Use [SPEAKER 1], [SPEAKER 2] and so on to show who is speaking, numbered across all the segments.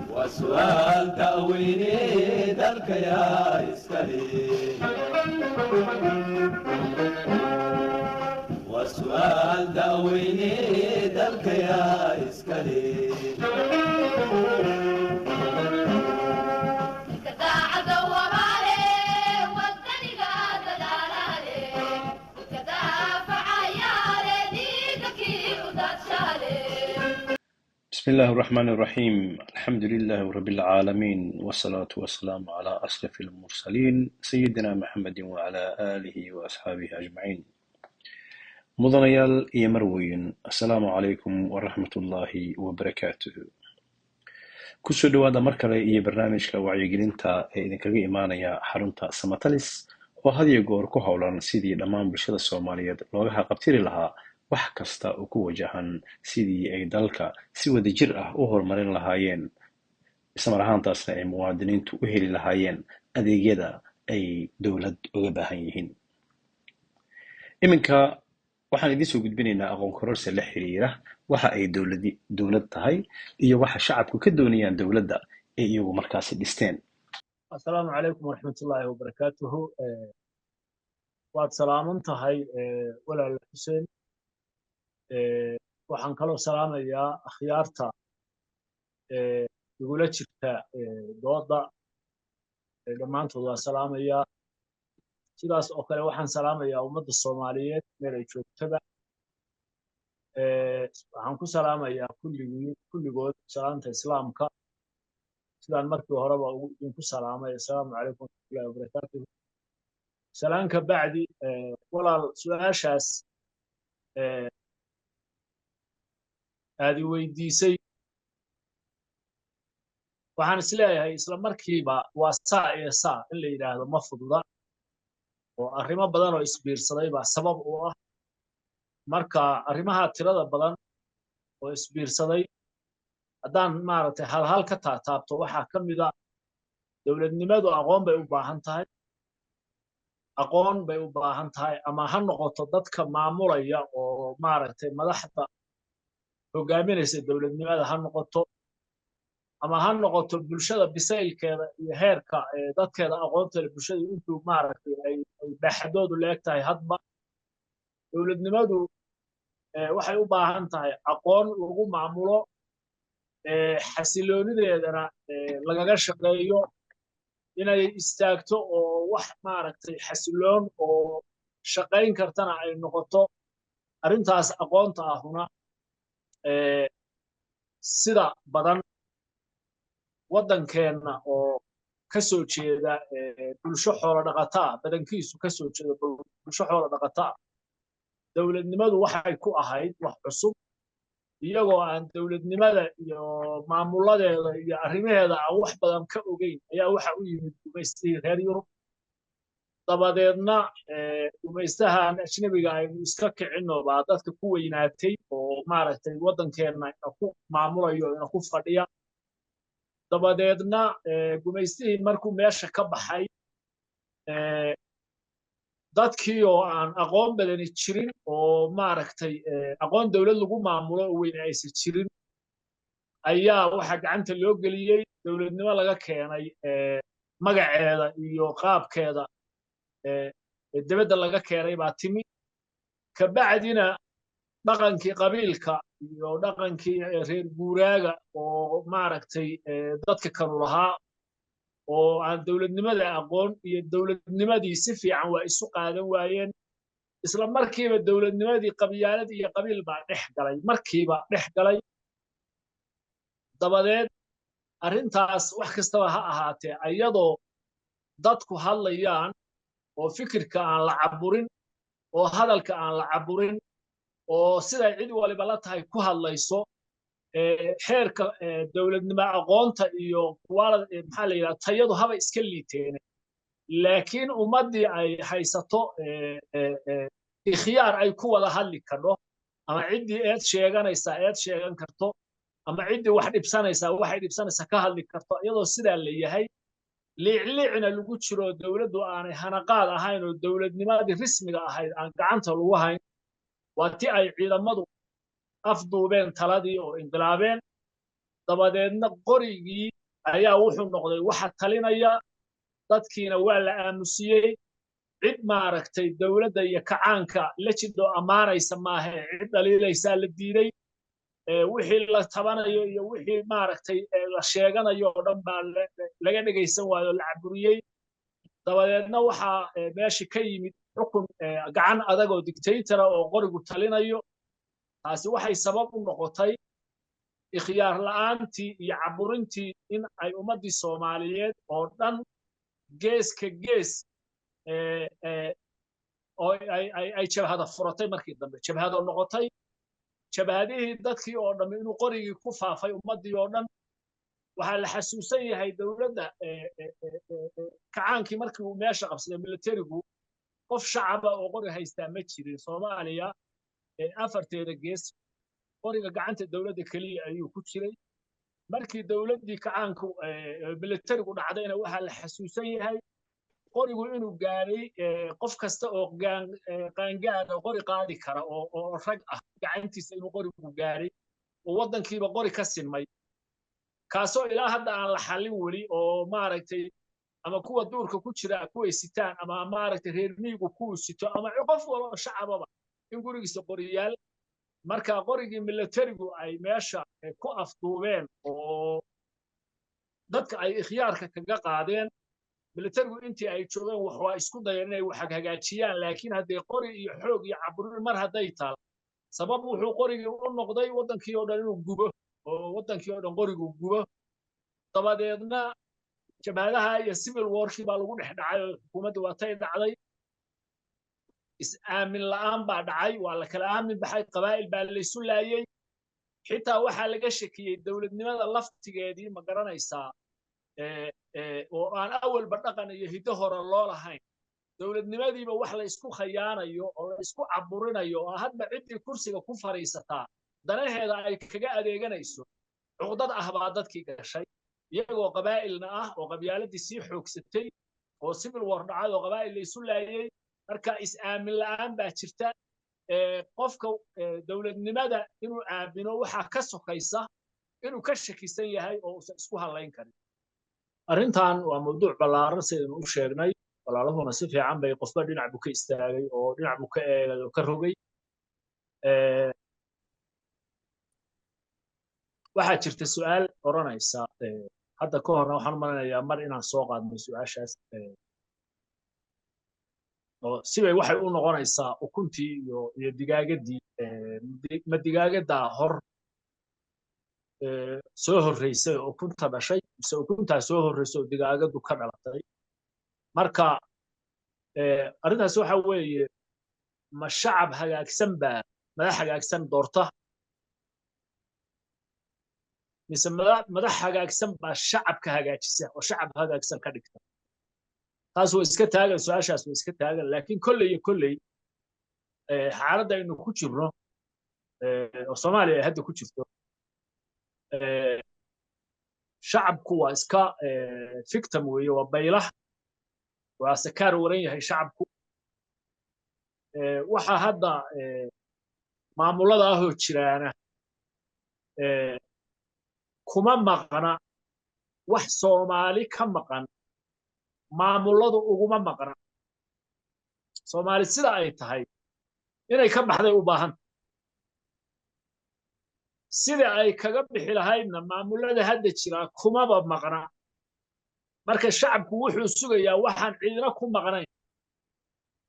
[SPEAKER 1] وسؤال تأويني ذلك يا إسكالي وسؤال تأويني ذلك يا إسكالي
[SPEAKER 2] بسم الله الرحمن الرحيم. الحمد لله رب العالمين، والصلاة والسلام على أشرف المرسلين سيدنا محمد وعلى آله وأصحابه أجمعين. مدنيال iyo marweyn, assalaamu calaykum waraxmatullaahi wabarakaatuhu. kusoo dhawaada mar kale iyo barnaamijka wacyigelinta ee idinkaga imaanaya xarunta Samatalis oo had iyo goor ku howlan sidii dhammaan bulshada Soomaaliyeed looga haqabtiri lahaa wax kasta oo ku wajahan sidii ay dalka si wadajir ah u horumarin lahaayeen, isla markaasna ay muwaadiniintu u heli lahaayeen adeegyada ay dowlad uga baahan yihiin. iminka waxaan idin soo gudbinaynaa aqoon kororsi la xiriira waxa ay dowlad tahay iyo waxa shacabku ka doonayaan dowladda ee iyagu markaasi dhisteen.
[SPEAKER 3] السلام عليكم ورحمة الله وبركاته. واد سلامون تهي ولا الحسين. waxaan kaloo salaamayaa akhyaarta igula jirta dooda dhammaantood waan salaamayaa. sidaas oo kale waxaan salaamayaa ummadda Soomaaliyeed meel ay joogtaba. waxaan ku salaamayaa kulligood salaanta islaamka sidaan markii horeba idinku salaamay. assalaamu calaykum warahmatullahi wabarakaatuh. salaanka bacdi walaal su-aashaas aad i weydiisay waxaan isleeyahay isla markiiba waa saa iyo saa in la yidhaahdo ma fududa oo arrimo badan oo isbiirsaday baa sabab u ah. marka arrimaha tirada badan oo isbiirsaday haddaan maaragtay hal ka taataabto waxaa ka mid a dowladnimadu aqoon bay u baahan tahay. aqoon bay u baahan tahay ama ha noqoto dadka maamulaya oo maaragtay madaxda hogaaminaysa dowladnimada ha noqoto ama ha noqoto bulshada bisaylkeeda iyo heerka dadkeeda aqoonta leh bulshada intuu maaragtay ay baaxadoodu leeg tahay hadba. dowladnimadu waxay u baahan tahay aqoon lagu maamulo xasiloonideedana lagaga shaqeeyo inay istaagto oo wax maaragtay xasiloon oo shaqayn kartana ay noqoto. arrintaas aqoonta ahuna sida badan waddankeenna oo ka soo jeeda bulsho xoolo dhaqataa badankiisu ka soo jeeda bulsho xoolo dhaqataa dowladnimadu waxay ku ahayd wax cusub iyagoo aan dowladnimada iyo maamuladeeda iyo arrimaheeda aan wax badan ka ogeyn ayaa waxa u yimid gumaystihii reer Yurub. dabadeedna gumaystahan ajnabiga aynu iska kicinno baa dadka ku weynaatay oo maaragtay waddankeenna ku maamulayo ina ku fadhiya. dabadeedna gumaystihii markuu meesha ka baxay dadkii oo aan aqoon badani jirin oo maaragtay aqoon dowlad lagu maamulo oo weyn aysan jirin ayaa waxa gacanta loo geliyey dowladnimo laga keenay magaceeda iyo qaabkeeda dibadda laga keenay baa timi. kabacdina dhaqankii qabiilka iyo dhaqankii reer guuraaga oo maaragtay dadka kanu lahaa oo aan dowladnimada aqoon iyo dowladnimadii si fiican waa isu qaadan waayeen. isla markiiba dowladnimadii qabyaalad iyo qabiil baa markiiba dhex galay. dabadeed arrintaas wax kastaba ha ahaatee iyadoo dadku hadlayaan oo fikirka aan la caburin oo hadalka aan la caburin oo siday cid waliba la tahay ku hadlayso xeerka dowladnimo aqoonta iyo maxaa la yidhaha tayadu haba iska liiteen laakiin ummaddii ay haysato ikhyaar ay ku wada hadli karto ama ciddii eed sheeganaysaa eed sheegan karto ama ciddii wax dhibsanaysaa waxay dhibsanaysaa ka hadli karto iyadoo sidaa la yahay liicliicna lagu jiro dowladdu aanay hanaqaad ahayn oo dowladnimadii rasmiga ahayd aan gacanta lagu hayn waa ti ay ciidamadu afduubeen taladii oo inqilaabeen dabadeedna qorigii ayaa wuxuu noqday waxa talinaya dadkiina waa la aamusiyey cid maaragtay dawladda iyo kacaanka la jidho ammaanaysa maahe cid dhaliilaysaa la diiday wixii la tabanayo iyo wixii maaragtay la sheeganayo oo dhan baa laga dhegaysan waayo la caburiyey dabadeedna waxaa meeshii ka yimid xukun gacan adag oo dictatora oo qorigu talinayo taasi waxay sabab u noqotay ikhyaar la'aantii iyo caburintii in ay ummaddii Soomaaliyeed oo dhan geeska gees oo ay jabhada furatay markii dambe jabhada noqotay jabhadihii dadkii oo dhan inuu qorigii ku faafay ummaddii oo dhan waxaa la xasuusan yahay dawladda kacaankii markii uu meesha qabsaday militarigu qof shacaba oo qori haystaa ma jirin Soomaaliya afarteeda gees qoriga gacanta dawladda kaliya ayuu ku jiray markii dawladdii kacaanku militarigu dhacdayna waxaa la xasuusan yahay qorigu inuu gaaray qof kasta oo qaangaara qori qaadi kara oo rag ah gacantiisa inuu qorigu gaaray oo waddankiiba qori ka sinmay kaasoo ilaa hadda aan la xallin weli oo maaragtay ama kuwa duurka ku jira kuway sitaan ama maaragtay reer miyigu kuwu sito ama qof walba shacababa in gurigiisa qoriyaal marka qorigii militarigu ay meesha ku afduubeen oo dadka ay ikhyaarka kaga qaadeen militarigu intii ay joogeen wax waa isku dayeen inay wax hagaajiyaan laakiin haddii qori iyo xoog iyo caburin mar hadday taal sabab wuxuu qorigii u noqday waddankii oo dhan inuu gubo oo waddankii oo dhan qorigu gubo dabadeedna jabhadaha iyo civil warkii baa lagu dhex dhacay oo xukuumaddu waatay dhacday is-aamin la'aan baa dhacay waa la kala aamin baxay qabaa'il baa laysu laayey xitaa waxaa laga shakiyey dawladnimada laftigeedii ma garanaysaa oo aan awalba dhaqan iyo hiddo hore loo lahayn dawladnimadiiba wax la isku khayaanayo oo la isku caburinayo oo hadba ciddii kursiga ku fariisataa danaheeda ay kaga adeeganayso cuqdad ah baa dadkii gashay iyagoo qabaa'ilna ah oo qabyaaladii sii xoogsatay oo civil war dhacay oo qabaa'il la isu laayey marka is-aamin la'aan baa jirta qofka dawladnimada inuu aamino waxaa ka sokaysa inuu ka shakisan yahay oo uusan isku halayn karin arrintan waa mawduuc ballaaran sidaynu u sheegnay walaalahuna si fiican bay qofba dhinac buu ka istaagay oo dhinac buu ka eegay oo ka rogay waxaa jirta su'aal oranaysa hadda ka horna waxaan maranayaa mar inaan soo qaadno su'aashaas oo sibay waxay u noqonaysaa ukuntii iyo digaagadii ma digaagadaa hor soo horreysay oo ukunta dhashay mise ukuntaa soo horreysay oo digaagadu ka dhalatay marka arrintaas waxa weeye ma shacab hagaagsan baa madax hagaagsan doorta mise madax hagaagsan baa shacabka hagaajisa oo shacab hagaagsan ka dhigta taas waa iska taagan su'aashaas waa iska taagan laakiin kolley iyo kolley xaaladda aynu ku jirno oo Soomaaliya ay hadda ku jirto shacabku waa iska victim weeye waa baylah waa sakaar waran yahay shacabku waxa hadda maamulada ahoo jiraana kuma maqna wax Soomaali ka maqan maamuladu uguma maqna Soomaali sida ay tahay inay ka baxday u baahan sida ay kaga bixi lahaydna maamulada hadda jira kumaba maqna marka shacabku wuxuu sugayaa waxaan ciidina ku maqnayn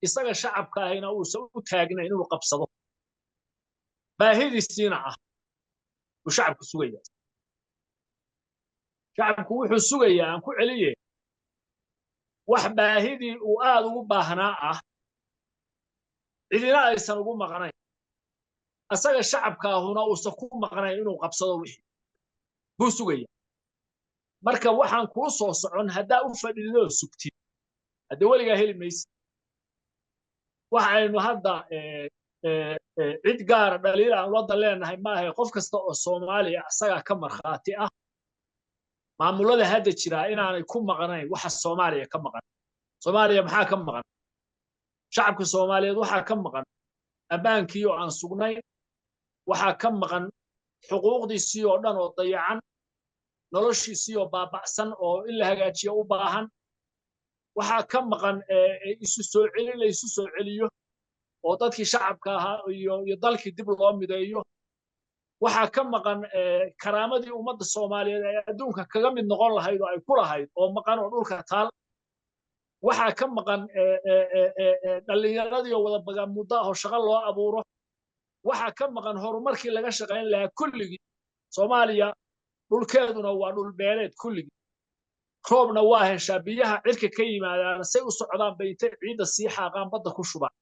[SPEAKER 3] isaga shacabka ahina uusan u taagnayn inuu qabsado baahidiisiina ah uu shacabku sugayaa shacabku wuxuu sugayaa aan ku celiye wax baahidii uu aad ugu baahnaa ah cidina aysan ugu maqnayn asaga shacabka ahuna uusan ku maqnayn inuu qabsado wixii buu sugayaa marka waxaan kuu soo socon haddaa u fadhiidoo sugtid haddii weligaa heli maysid waxaynu hadda cid gaara dhaliil aan waddan leenahay maahay qof kasta oo Soomaaliya asagaa ka markhaati ah maamulada hadda jira inaanay ku maqnayn waxa Soomaaliya ka maqan Soomaaliya maxaa ka maqan shacabka Soomaaliyeed waxaa ka maqan ammaankii oo aan sugnayn waxaa ka maqan xuquuqdiisii oo dhan oo dayacan noloshiisii oo baaba'san oo in la hagaajiyo u baahan waxaa ka maqan isu soo celin la isu soo celiyo oo dadkii shacabka ahaa iyo dalkii dib loo mideeyo waxaa ka maqan karaamadii ummadda Soomaaliyeed ee adduunka kaga mid noqon lahayd oo ay ku lahayd oo maqan oo dhulka taal waxaa ka maqan dhallinyaradii oo wada bagaan muddo ah oo shaqo loo abuuro waxaa ka maqan horumarkii laga shaqayn lahaa kulligii Soomaaliya dhulkeeduna waa dhul beereed kulligii roobna waa heshaa biyaha cirka ka yimaadaan say u socdaan bay intay ciidda sii xaaqaan badda ku shubaan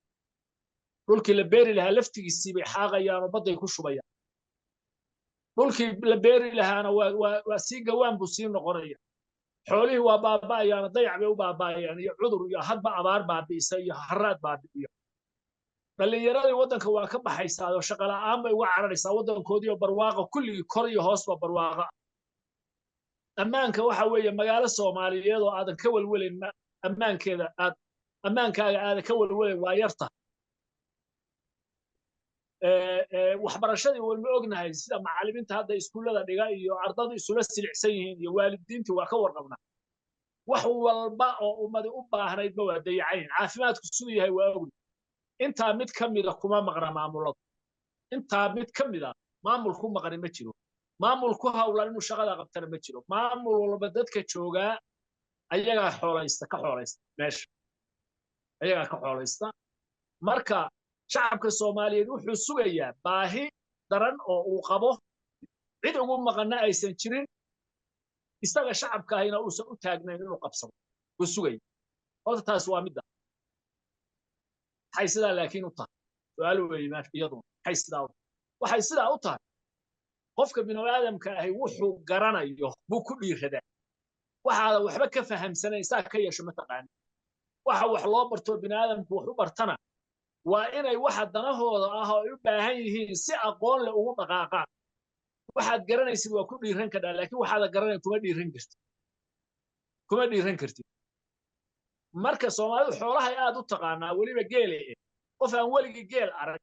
[SPEAKER 3] dhulkii la beeri lahaa laftigiisii bay xaaqayaan oo badday ku shubayaan dhulkii la beeri lahaana waa sii gawaan buu sii noqonaya xoolihii waa baaba'ayaan dayac bay u baaba'ayaan iyo cudur iyo hadba abaar baabi'isa iyo harraad baabi'iyo dhallinyaradii waddanka waa ka baxaysaa oo shaqo la'aan bay uga cararaysaa waddankoodii oo barwaaqa kulligii kor iyo hoosba barwaaqa ammaanka waxa weeye magaalo Soomaaliyeed oo aadan ka walwalayn ammaankeeda ammaankaaga aadan ka walwalayn waa yarta waxbarashadii walma ognahay sida macallimiinta hadda iskuullada dhiga iyo ardadu isula silicsan yihiin iyo waalidiintii waa ka warqabnaa wax walba oo ummadi u baahnaydba waa dayacayn caafimaadku siduu yahay waa ognahay intaa mid ka mida kuma maqna maamuladu intaa mid ka mida maamul ku maqni ma jiro maamul ku hawlan inuu shaqada qabtana ma jiro maamul walba dadka joogaa ayagaa ka xoolaysta meesha ayagaa ka xoolaysta marka shacabka Soomaaliyeed wuxuu sugayaa baahi daran oo uu qabo cid ugu maqna aysan jirin isaga shacabka ahina uusan u taagnayn inuu qabsado uu sugay horta taas waa midda حيث ذا لكن وطه سؤاله ما في يضم حيث ذا وحيث ذا وطه قفك بن آدم كأهي وحو قرنا يخبو كل يخدع وهذا وحبك فهم سنة يساك كي شو متقان وحلا برتو بن آدم وحو برتنا وإن أي واحد دنا هو يبقى هي سأقول له دقائق واحد قرنا يسوي كل يرهن كذا لكن واحد قرنا كم يرهن كرت كم يرهن كرت marka Soomaalidu xoolaha ay aad u taqaanaa waliba geel qof aan waligi geel arag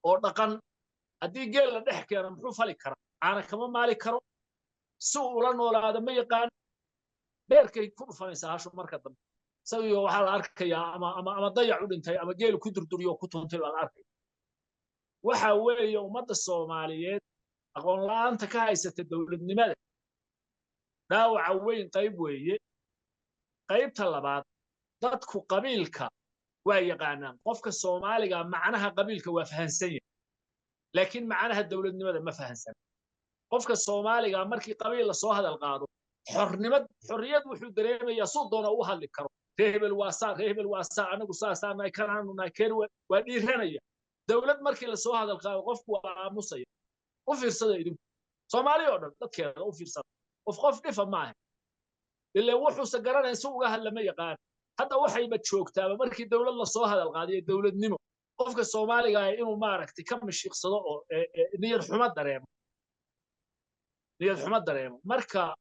[SPEAKER 3] oo dhaqan hadii geel la dhex keeno muxuu fali karaa aana kama maali karo suu ula noolaada ma yaqaan beerkay ku dhufanaysaa hasho marka dambe sawiyo waxa la arkayaa ama dayac u dhintay ama geel ku durduriyo ku tuntay la arkay waxa weeye ummadda Soomaaliyeed aqoon la'aanta ka haysata dawladnimada dhaawaca weyn qayb weeye qaybta labaad dadku qabiilka waa yaqaanaan qofka Soomaaliga macnaha qabiilka waa fahansan yahay laakiin macnaha dawladnimada ma fahansan qofka Soomaaliga markii qabiil la soo hadal qaado xorriyad wuxuu dareemayaa soo doona u hadli karo reebel waa saa anagu saasaanay kanaanuna keen waa dhiiranaya dawlad markii la soo hadal qaado qofku waa aamusaya u fiirsada idinku Soomaaliya oo dhan dadkeeda u fiirsada qof dhifa maaha إلا وحو سجرنا يسوق هلا ما يقال هذا وحي بتشوكتها مركي دولة الله صاها القاضية دولة نمو قفك الصومالي قاي إنه مارك تكمل الشيخ صدق نية الحمد دريم نية الحمد دريم مركا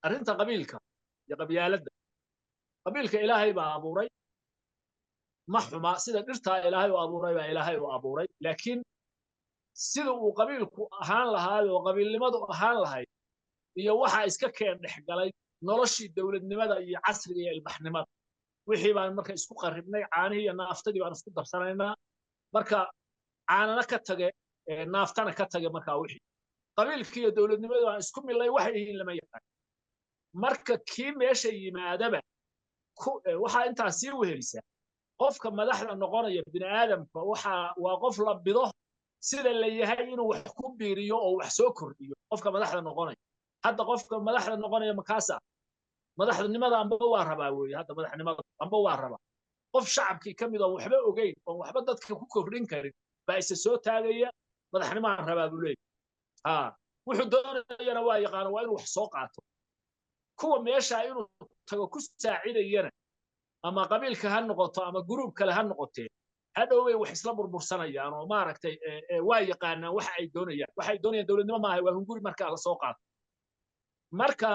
[SPEAKER 3] أرنت قبيلك يا قبيلة قبيلك إلهي بأبوري محما سيدا قرتها إلهي وأبوري وإلهي وأبوري لكن سيدا وقبيلك أهان لها وقبيل لماذا أهان لها iyo waxa iska keen dhexgalay noloshii dawladnimada iyo casriga iyo ilbaxnimada wixii baan marka isku qaribnay caanihi iyo naaftadii baan isku darsanaynaa marka caanana ka tage naaftana ka tage marka wixii qabiilkii iyo dawladnimada waan isku milay wax yihiin lama yaqaan marka kii meesha yimaadaba waxa inta sii wehelisa qofka madaxda noqonaya bini aadamka waxa waa qof la bido sida la yahay inuu wax ku biiriyo oo wax soo kordhiyo qofka madaxda noqonaya hadda qofka madaxda noqonaya makaasa madaxnimada amba waa rabaa weey hadda madaxnimada amba waa rabaa qof shacabkii kamid oo waxba ogeyn oo waxba dadka ku kordhin karin baa isa soo taagaya madaxnimada rabaa buu leeyahay wuxuu doonayana waa yaqaan waa inuu wax soo qaato kuwa meesha inuu tago ku saacidayana ama qabiilka ha noqoto ama group kale ha noqotee hadhow way wax isla burbursanayaan oo maaragtay waa yaqaanaan waxa ay doonayaan dawladnimo maahay waa hunguri marka la soo qaato marka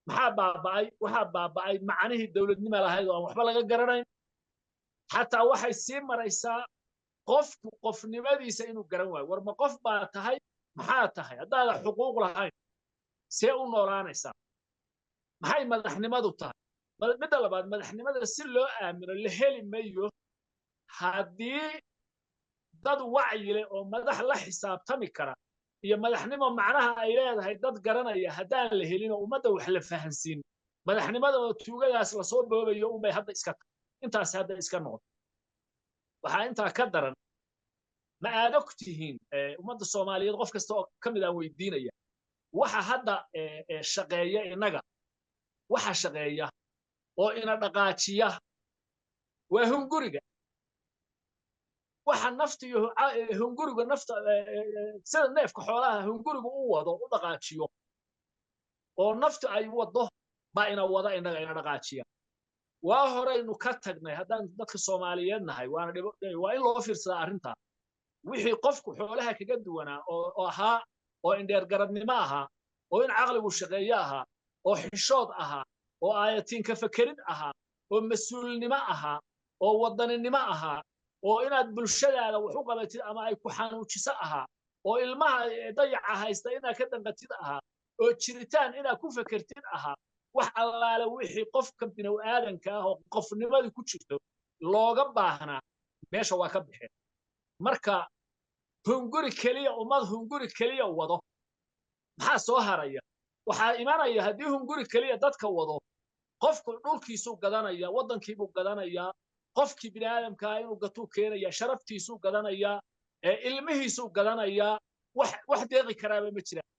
[SPEAKER 3] waxa baaba'ay macnihii dawladnimo lahayd oo waxba laga garanayn xataa waxay sii maraysaa qof nimadiisa inuu garan waayo war ma qof baa tahay maxaa tahay haddaad xuquuq lahayn see u noolaanaysaa maxay madaxnimadu tahay midda labaad madaxnimada si loo aamino la heli mayo haddii dad wacyi leh oo madax la xisaabtami kara iyo madaxnimo macnaha ay leedahay dad garanaya haddaan la helin oo ummadda wax la fahansiin madaxnimada oo tuugadaas la soo boobayo unbay hadda iska intaas hadda iska noqdo waxaa intaa ka daran ma aad og tihiin ummadda Soomaaliyeed qof kasta oo ka mid ah weydiinaya waxa hadda shaqeeya inaga waxa shaqeeya oo ina dhaqaajiya waa hunguriga waxa nafta iyo hunguriga nafta sida neefka xoolaha hunguriga u wado u dhaqaajiyo oo nafta ay wado baa ina wada inaga ina dhaqaajiya waa horeynu ka tagnay haddaan dadka Soomaaliyeed nahay waa in loo fiirsadaa arrinta wixii qofku xoolaha kaga duwanaa oo ahaa oo indheer garadnimo ahaa oo in caqligu shaqeeyo ahaa oo xishood ahaa oo aayatiin ka fakerid ahaa oo mas'uulnimo ahaa oo wadaninimo ahaa oo inaad bulshadaada wax u qabatid ama ay ku xanuujiso ahaa oo ilmaha dayaca haysta inaad ka danqatid ahaa oo jiritaan inaad ku fakertid ahaa wax allaale wixii qofka binow aadanka ah oo qofnimadii ku jirto looga baahnaa meesha waa ka bixeen marka hunguri keliya ummad hunguri keliya wado maxaa soo haraya waxaa imanaya haddii hunguri keliya dadka wado qofku dhulkiisuu gadanaya waddankiibuu gadanayaa qofkii bini aadamkaa inuu gatuu keenaya sharaftiisuu gadanayaa ilmihiisuu gadanayaa wax deeqi karaaba ma jiraan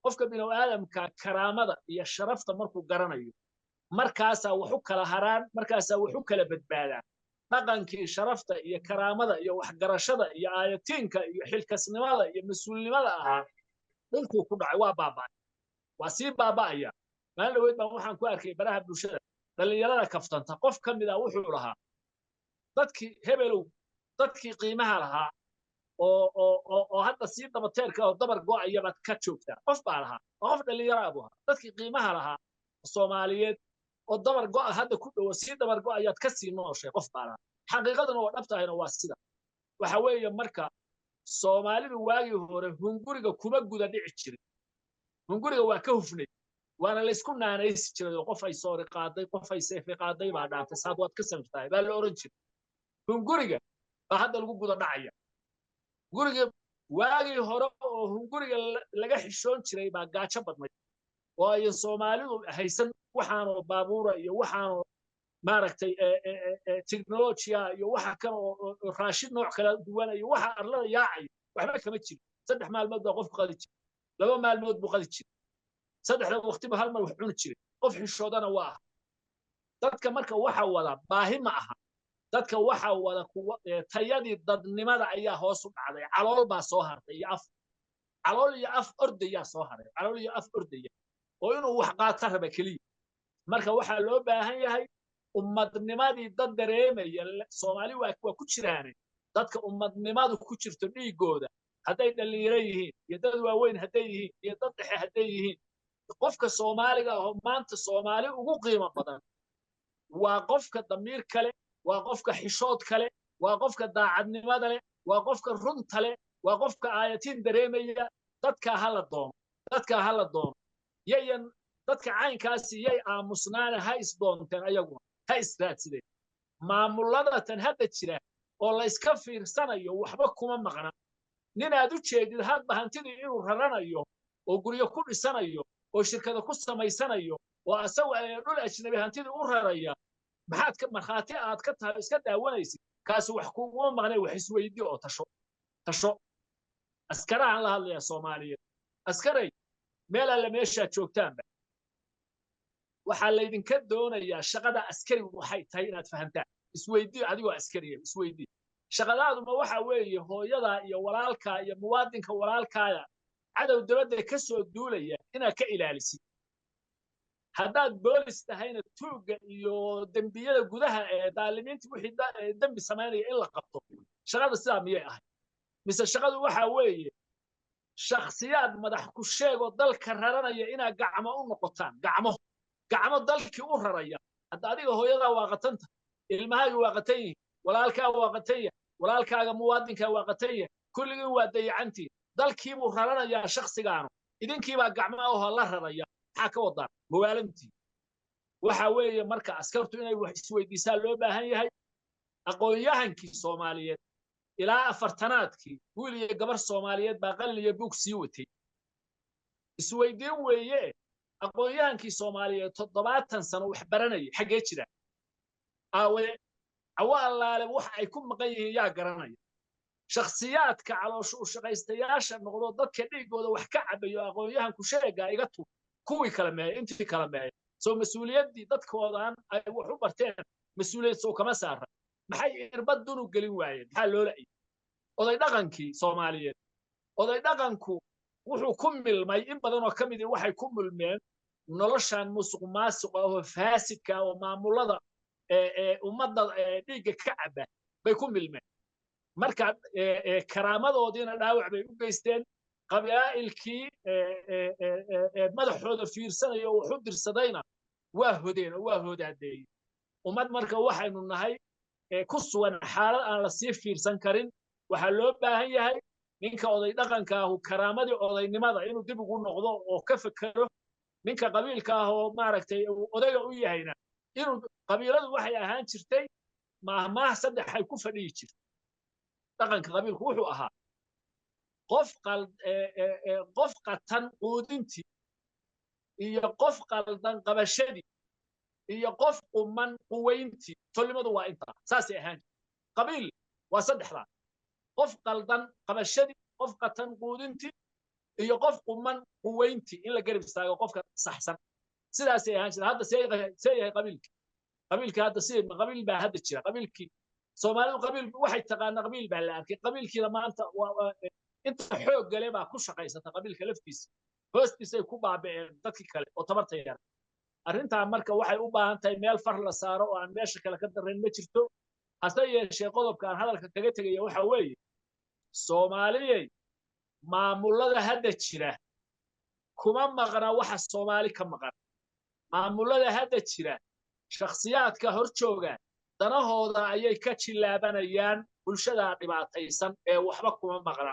[SPEAKER 3] qofka bini aadamka karaamada iyo sharafta markuu garanayo markaasaa wax u kala haraan markaasaa wax u kala badbaadaan dhaqankii sharafta iyo karaamada iyo waxgarashada iyo aayatiinka iyo xilkasnimada iyo mas-uulnimada ahaa dhulkuu ku dhacay waa baaba'ay waa sii baaba'aya maalin dhaweyd baan waxaan ku arkay baraha bulshada dhallinyarada kaftanta qof ka mid ah wuxuu lahaa dadkii hebelow dadkii qiimaha lahaa oo hadda sii dabateerka oo dabar go'aya baad ka joogtaa qof baa lahaa oo qof dhallinyaro abu ahaa dadkii qiimaha lahaa Soomaaliyeed oo dabar go'a hadda ku dhow sii dabar go'ayaad ka sii nooshay qof baa lahaa xaqiiqaduna waa dhabtahayna waa sida waxa weeye marka Soomaalidu waagii hore hunguriga kuma guda dhici jirin hunguriga waa ka hufnay waana la isku naanaysi jiray qof ay soo qaaday qof ay seefi qaaday baa dhaantay saad waad ka samtahay baa la oran jiray hunguriga baa hadda lagu guda dhacaya guriga waagii hore oo hunguriga laga xishoon jiray baa gaajo badnay oo ay Soomaalidu haysan waxaanoo baabuura iyo waxaanoo maaragtay teknolojiya iyo waxa kan oo raashid nooc kala duwan iyo waxa arlada yaacay waxba kama jiro saddex maalmood baa qofku qadi jiray laba maalmood buu qadi jiray saddexda waqtiba hal mar wax cuni jiray qof xishoodana waa dadka marka waxa wada baahi ma aha dadka waxa wada tayadii dadnimada ayaa hoos u dhacday calool baa soo hartay iyo af calool iyo af ordaya soo haray calool iyo af ordaya oo inuu wax qaato raba kaliya marka waxa loo baahan yahay ummadnimadii dad dareemaya Soomaali waa ku jiraan dadka ummadnimadu ku jirto dhiigooda hadday dhalinyaro yihiin iyo dad waaweyn hadday yihiin iyo dad dhexe hadday yihiin qofka Soomaaliga oo maanta Soomaali ugu qiimo badan waa qofka damiir kale waa qofka xishood kale waa qofka daacadnimada leh waa qofka runta leh waa qofka aayatiin dareemaya dadka hala doono yayan dadka caynkaasi yay aamusnaana ha isdoonteen ayagu ha israadsideen maamulada tan hadda jira oo la iska fiirsanayo waxba kuma maqna nin aad u jeedid hadba hantidii inuu raranayo oo guryo ku dhisanayo oo shirkado ku samaysanayo oo asagu dhul ajnabi hantidii u raraya maxaad ka markhaati aad ka tahay iska daawanaysid kaasi wax kuuma maqnay wax isweydii oo tasho askarahan la hadlaya Soomaaliyeed askaray meel alle meeshaad joogtaanba waxaa laydinka doonayaa shaqada askari waxay tahay inaad fahantaan isweydii adigoo askariya isweydii shaqadaadu ma waxa weeye hooyada iyo walaalka iyo muwaadinka walaalkaaya cadow dawladda ka soo duulaya inaad ka ilaalisid haddaad boolis tahayna tuuga iyo dembiyada gudaha ee daalimiinta wixii dembi samaynaya in la qabto shaqada sidaa miyay ahay mise shaqadu waxa weeye shakhsiyaad madax ku sheego dalka raranaya inaad gacmo u noqotaan gacmo dalkii u raraya hadda adiga hooyada waa qatanta ilmahaaga waa qatan yihiin walaalkaa waa qatan yahay walaalkaaga muwaadinka waa qatanya kulligiin waa dayacantii dalkiibuu raranayaa shakhsigaanu idinkiibaa gacmaha oo la raraya maxaa ka wadaan mawaalantii waxa weeye marka askartu inay wax isweydiisaan loo baahan yahay aqoon-yahankii Soomaaliyeed ilaa afartanaadkii wiil iyo gabar Soomaaliyeed baa qalin iyo buug sii watay isweydiin weeye aqoon-yahankii Soomaaliyeed 70 sano wax baranayay xagee jira awaalaale wax ay ku maqan yihiin yaa garanaya shakhsiyaadka caloosha u shaqaystayaasha noqdo dadka dhigooda wax ka cabayo aqoon-yahanku sheega iga tu kuwii kala meeyay intii kala meeyay soo mas'uuliyadii dadkoodan ay wax u barteen mas'uuliyad soo kama saara maxay irbad dunu gelin waayeen maxaa loo laayay oday dhaqankii Soomaaliyeed oday dhaqanku wuxuu ku milmay in badan oo kamid ah waxay ku milmeen noloshan musuq maasuq oo faasidka oo maamulada ummadda dhiigga ka caba bay ku milmeen marka karaamadoodiina dhaawac bay u geysteen qabaa'ilkii madaxooda fiirsanayo oo wuxuu dirsadayna waa hodeen oo waa hodaadeeyay ummad marka waxaynu nahay ku sugan xaalad aan la sii fiirsan karin waxaa loo baahan yahay ninka oday dhaqanka ah karaamadii odaynimada inuu dib ugu noqdo oo ka fakaro ninka qabiilka ah oo maaragtay odayga u yahayna inuu qabiiladu waxay ahaan jirtay maahmaah saddex ay ku fadhiyi jirtay dhaqanka qabiilku wuxuu ahaa qof qatan quudintii iyo qof qaldan qabashadii iyo qof quman quweyntii tolnimadu waa intaa saasay ahaan qabiil waa saddexdaa qof qaldan qabashadii qof qatan quudintii iyo qof quman quweyntii in la garab istaago qofka saxsan sidaasay ahaan jirta hadda see yahay qabiilkii hadda si qabiil baa hadda jira qabiilkii Soomaalidu qabiil waxay taqaanaa qabiil baa la arkay qabiilkiina maanta inta xoog gale baa ku shaqaysata qabiilka laftiisa hoostiisa ay ku baaba'een dadkii kale oo tabarta yar arrintaa marka waxay u baahan tahay meel far la saaro oo aan meesha kale ka dareen ma jirto hase yeeshee qodobka aan hadalka kaga tegaya waxa weeye Soomaaliyey maamulada hadda jira kuma maqna waxa Soomaali ka maqan maamulada hadda jira shakhsiyaadka hor jooga danahooda ayay ka jilaabanayaan bulshada dhibaataysan ee waxba kuma maqna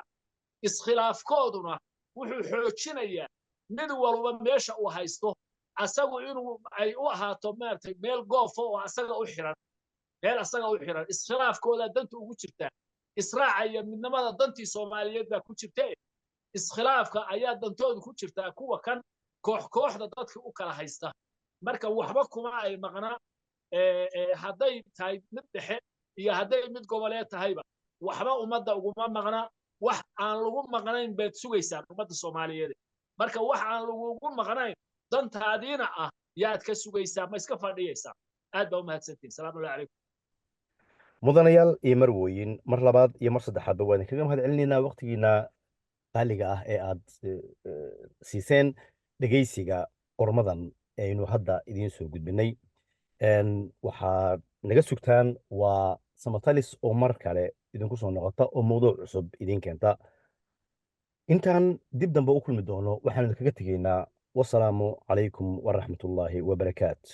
[SPEAKER 3] iskhilaafkooduna wuxuu xoojinayaa mid walba meesha uu haysto asagu inuu ay u ahaato maartay meel goofo oo asaga u xiran meel asaga u xiran iskhilaafkooda danta ugu jirta israaciya midnimada dantii Soomaaliyeed baa ku jirtay iskhilaafka ayaa dantoodu ku jirta kuwa kan kooxda dadka u kala haysta marka waxba kuma ay maqna hadday tahay mid dhexe iyo hadday mid goboleed tahayba waxba ummadda uguma maqna wax aan lagu maqnayn baad sugaysaan ummadda Soomaaliyeed marka wax aan lagu maqnayn dantaadiina ah yaad ka sugaysaa ma iska fadhiyaysaa aad baa u mahadsantiin salaamu calaykum
[SPEAKER 4] mudanayaal iyo marwooyin mar labaad iyo mar saddexaadba waan kaga mahad celinaynaa waqtigiina qaaliga ah ee aad siiseen dhegeysiga qormadan aynu hadda idiin soo gudbinay waxaad naga sugtaan waa samatalis oo mar kale idinku soo noqota oo mawduuc cusub idiin keenta intaan dib dambe u kulmi doono waxaanu kaga tegaynaa wasalaamu calaykum waraxmatullaahi wabarakaatu